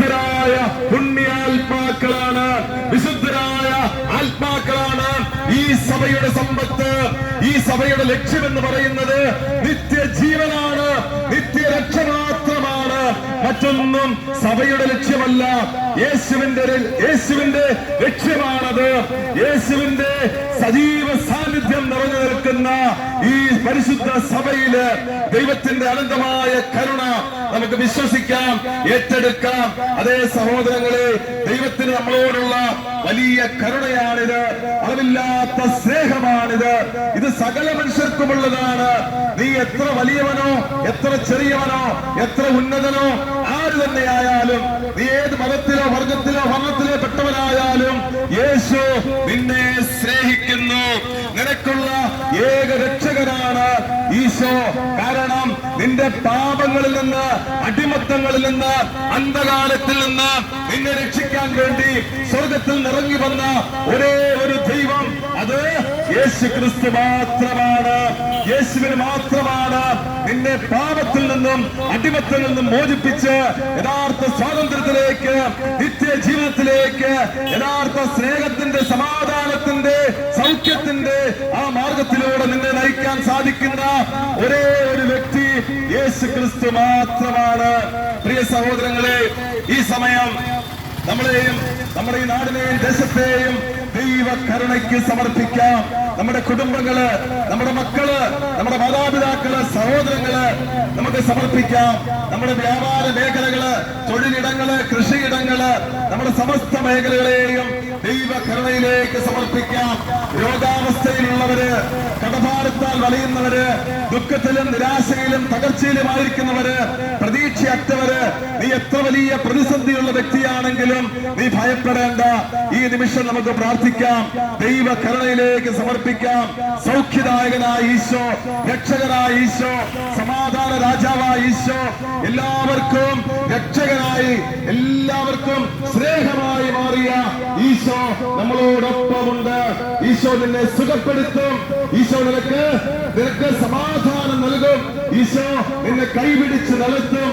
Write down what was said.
വിശുദ്ധരായ പുണ്യാത്മാക്കളാണ്, വിശുദ്ധരായ ആത്മാക്കളാണ് ഈ സഭയുടെ സമ്പത്ത്. ഈ സഭയുടെ ലക്ഷ്യമെന്ന് പറയുന്നത് നിത്യജീവനാണ്, നിത്യരക്ഷ മാത്രമാണ്. മറ്റൊന്നും സഭയുടെ ലക്ഷ്യമല്ല. യേശുവിന്റെ ലക്ഷ്യമാണത്. യേശുവിന്റെ സജീവ സാന്നിധ്യം നിറഞ്ഞു നിൽക്കുന്ന ഈ പരിശുദ്ധ സഭയില് ദൈവത്തിന്റെ അനന്തമായ കരുണ നമുക്ക് വിശ്വസിക്കാം, ഏറ്റെടുക്കാം. അതേ സഹോദരങ്ങളെ, ദൈവത്തിന് നമ്മളോടുള്ള വലിയ കരുണയാണിത്, അളവില്ലാത്ത സ്നേഹമാണിത്. ഇത് സകല മനുഷ്യർക്കുമുള്ളതാണ്. നീ എത്ര വലിയവനോ, എത്ര ചെറിയവനോ, എത്ര ഉന്നതനോ, ആര് തന്നെയായാലും, നീ ഏത് മതത്തിലോ വർഗത്തിലോ വർണ്ണത്തിലോ പെട്ടവനായാലും യേശു നിന്നെ സ്നേഹിക്കുന്നു. നിനക്കുള്ള ഏക രക്ഷകനാണ് ഈശോ. കാരണം നിന്റെ പാപങ്ങളിൽ നിന്ന്, അടിമത്തങ്ങളിൽ നിന്ന്, അന്ധകാരത്തിൽ നിന്ന് നിന്നെ രക്ഷിക്കാൻ വേണ്ടി സ്വർഗത്തിൽ നിറങ്ങി വന്ന ഒരേ ഒരു ദൈവം, അത് യേശു ക്രിസ്തു മാത്രമാണ്. യേശുവിന് മാത്രമാണ് നിന്നെ പാപത്തിൽ നിന്നും അടിമത്തിൽ നിന്നും മോചിപ്പിച്ച് യഥാർത്ഥ സ്വാതന്ത്ര്യത്തിലേക്ക്, നിത്യജീവിതത്തിലേക്ക്, യഥാർത്ഥ സ്നേഹത്തിന്റെ, സമാധാനത്തിന്റെ, സൗഖ്യത്തിന്റെ ആ മാർഗത്തിലൂടെ നിന്നെ നയിക്കാൻ സാധിക്കുന്ന ഒരേ ഒരു വ്യക്തി യേശു ക്രിസ്തു മാത്രമാണ്. പ്രിയ സഹോദരങ്ങളെ, ഈ സമയം നമ്മളെയും നമ്മുടെ ഈ നാടിനെയും ദേശത്തെയും ദൈവ കരുണയ്ക്ക് സമർപ്പിക്കാം. നമ്മുടെ കുടുംബങ്ങള്, നമ്മുടെ മക്കള്, നമ്മുടെ മാതാപിതാക്കള്, സഹോദരങ്ങള് നമുക്ക് സമർപ്പിക്കാം. നമ്മുടെ വ്യാപാര മേഖലകള്, തൊഴിലിടങ്ങള്, കൃഷിയിടങ്ങള്, നമ്മുടെ സമസ്ത മേഖലകളെയും ദൈവ കരുണയിലേക്ക് സമർപ്പിക്കാം. രോഗാവസ്ഥയിലുള്ളവര്, കടഭാരത്താൽ വലയുന്നവര്, ദുഃഖത്തിലും നിരാശയിലും തകർച്ചയിലുമായിരിക്കുന്നവര്, പ്രതീക്ഷയറ്റവര്, നീ എത്ര വലിയ പ്രതിസന്ധിയുള്ള വ്യക്തിയാണെങ്കിലും നീ ഭയപ്പെടേണ്ട. ഈ നിമിഷം നമുക്ക് പ്രാർത്ഥിക്കാം, ദൈവ കരുണയിലേക്ക് സമർപ്പിക്കാം. സൗഖ്യദായകനായ ഈശോ, രക്ഷകനായ ഈശോ, സമാധാന രാജാവായ ഈശോ, എല്ലാവർക്കും രക്ഷകനായി, എല്ലാവർക്കും സ്നേഹമായി മാറിയ ഈശോ നമ്മളോടൊപ്പമുണ്ട്. ഈശോ നിന്നെ സുഖപ്പെടുത്തും. ഈശോ നിനക്ക് സമാധാനം നൽകും. ഈശോ നിന്നെ കൈപിടിച്ച് നടത്തും.